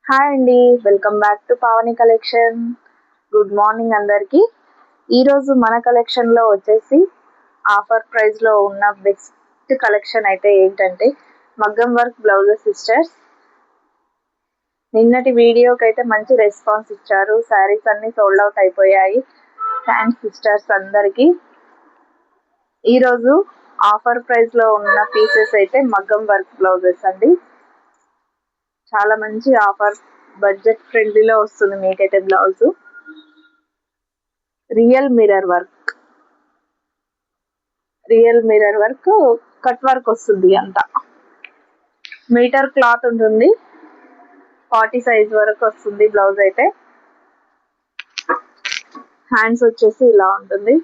Hi అండి, welcome back to Pavani collection. Good morning అందరికీ. ఈరోజు మన కలెక్షన్లో వచ్చేసి ఆఫర్ ప్రైస్లో ఉన్న బెస్ట్ కలెక్షన్ అయితే ఏంటంటే మగ్గం వర్క్ బ్లౌజెస్ సిస్టర్స్. నిన్నటి వీడియోకి అయితే మంచి రెస్పాన్స్ ఇచ్చారు. శారీస్ అన్నీ సోల్డ్ అవుట్ అయిపోయాయి. థ్యాంక్స్ సిస్టర్స్ అందరికీ. ఈరోజు ఆఫర్ ప్రైస్లో ఉన్న పీసెస్ అయితే మగ్గం వర్క్ బ్లౌజెస్ అండి. చాలా మంచి ఆఫర్, బడ్జెట్ ఫ్రెండ్లీలో వస్తుంది మీకైతే blouse. Real mirror work cut work వస్తుంది. అంతా మీటర్ క్లాత్ ఉంటుంది. 40 సైజ్ వరకు వస్తుంది బ్లౌజ్ అయితే. హ్యాండ్స్ వచ్చేసి ఇలా ఉంటుంది.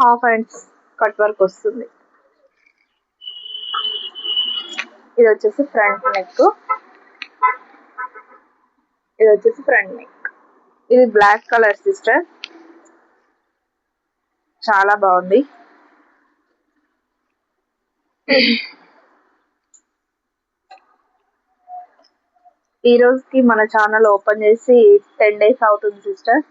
హాఫ్ హ్యాండ్స్ కట్ వర్క్ వస్తుంది. ఇది వచ్చేసి ఫ్రంట్ నెక్. ఇది బ్లాక్ కలర్ సిస్టర్, చాలా బాగుంది. ఈ రోజుకి మన ఛానల్ ఓపెన్ చేసి 10 days అవుతుంది సిస్టర్.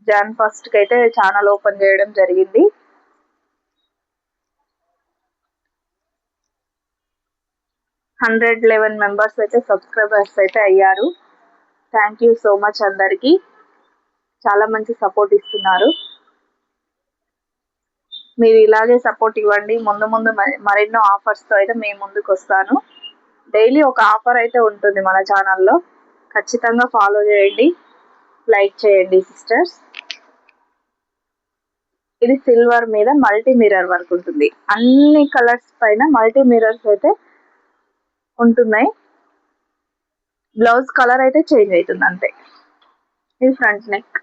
Jan 1st కి అయితే ఛానల్ ఓపెన్ చేయడం జరిగింది. 111 మెంబర్స్ అయితే సబ్స్క్రైబర్స్ అయితే అయ్యారు. థ్యాంక్ యూ సో మచ్ అందరికీ. చాలా మంచి సపోర్ట్ ఇస్తున్నారు. మీరు ఇలాగే సపోర్ట్ ఇవ్వండి. ముందు ముందు మరెన్నో ఆఫర్స్తో అయితే మేము ముందుకు వస్తాను. డైలీ ఒక ఆఫర్ అయితే ఉంటుంది మన ఛానల్లో. ఖచ్చితంగా ఫాలో చేయండి, లైక్ చేయండి సిస్టర్స్. ఇది సిల్వర్ మీద మల్టీ మిర్రర్ వర్క్ ఉంటుంది. అన్ని కలర్స్ పైన మల్టీ మిర్రర్స్ అయితే ఉంటున్నాయి. బ్లౌజ్ కలర్ అయితే చేంజ్ అవుతుంది అంతే. ఇది ఫ్రంట్ నెక్.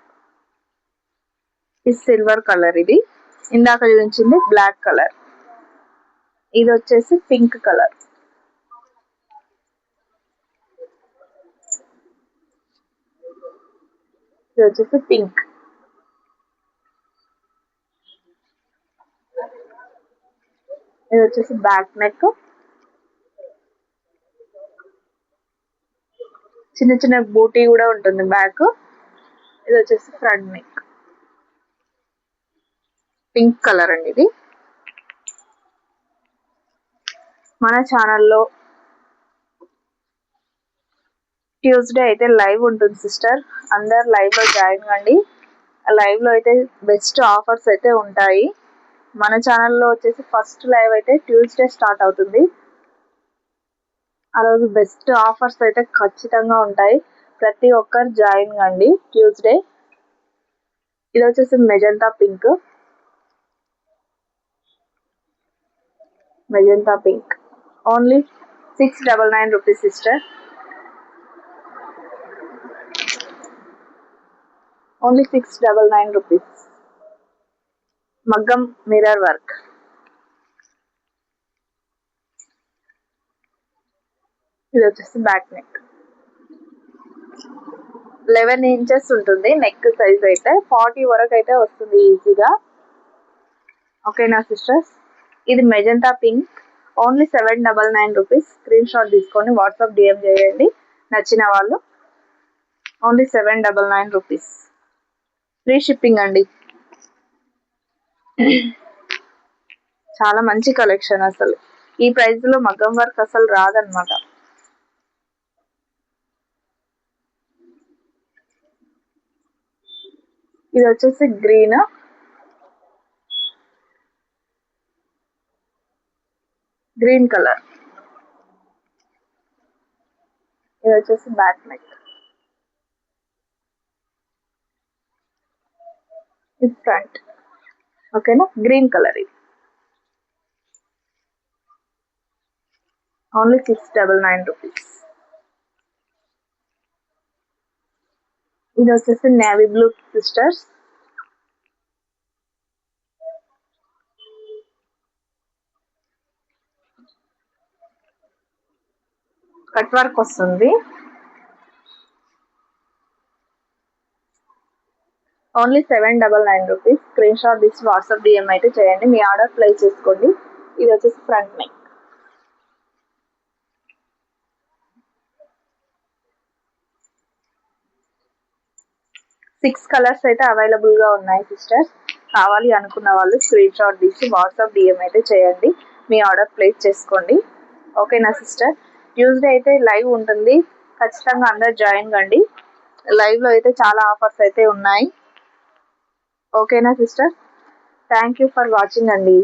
ఇది సిల్వర్ కలర్. ఇది ఇందాక చూపించింది బ్లాక్ కలర్. ఇది వచ్చేసి పింక్ కలర్. ఇది వచ్చేసి పింక్. ఇది వచ్చేసి బ్యాక్ నెక్. చిన్న చిన్న బూటీ కూడా ఉంటుంది బ్యాక్. ఇది వచ్చేసి ఫ్రంట్ నెక్. పింక్ కలర్ అండి. ఇది మన ఛానల్లో ట్యూస్డే అయితే లైవ్ ఉంటుంది సిస్టర్. అందరు లైవ్లో జాయిన్ కండి. లైవ్లో అయితే బెస్ట్ ఆఫర్స్ అయితే ఉంటాయి. మన ఛానల్లో వచ్చేసి ఫస్ట్ లైవ్ అయితే ట్యూస్డే స్టార్ట్ అవుతుంది. ఆ రోజు బెస్ట్ ఆఫర్స్ అయితే ఖచ్చితంగా ఉంటాయి. ప్రతి ఒక్కరు జాయిన్ కండి ట్యూస్డే. ఇది వచ్చేసి magenta pink. Only 699 rupees sister. Only 699 rupees. మగ్గం మిర్రర్ వర్క్. ఇది వచ్చేసి బ్యాక్ నెక్. 11 ఇంచెస్ ఉంటుంది నెక్ సైజ్ అయితే. 40 వరకు అయితే వస్తుంది ఈజీగా. ఓకేనా సిస్టర్స్. ఇది magenta pink. Only 799 rupees. Screen shot తీసుకొని వాట్సాప్ డిఎం చేయండి నచ్చిన వాళ్ళు. Only 799 rupees. ఫ్రీ షిప్పింగ్ అండి. చాలా మంచి కలెక్షన్. అసలు ఈ ప్రైస్లో మగ్గం వర్క్ అసలు రాదనమాట. ఇది వచ్చేసి గ్రీన్ కలర్. ఇది వచ్చేసి బ్యాక్ నెక్. ఇది ఫ్రంట్. ఓకేనా. Green colour. ఇది ఓన్లీ 699 రూపీస్. ఇది వచ్చేసి navy blue sisters. Cut work వస్తుంది. Only 799 rupees. స్క్రీన్ షాట్ తీసి వాట్సాప్ డిఎం అయితే చేయండి. మీ ఆర్డర్ ప్లేస్ చేసుకోండి. ఇది వచ్చేసి ఫ్రంట్ నెక్. 6 కలర్స్ అయితే అవైలబుల్ గా ఉన్నాయి సిస్టర్. కావాలి అనుకున్న వాళ్ళు స్క్రీన్ షాట్ తీసి వాట్సాప్ డిఎం అయితే చేయండి, మీ ఆర్డర్ ప్లేస్ చేసుకోండి. ఓకేనా సిస్టర్? ట్యూస్డే అయితే లైవ్ ఉంటుంది, ఖచ్చితంగా అందరు జాయిన్ కండి. లైవ్ లో అయితే చాలా ఆఫర్స్ అయితే ఉన్నాయి. ఓకేనా sister? Thank you for watching అండి.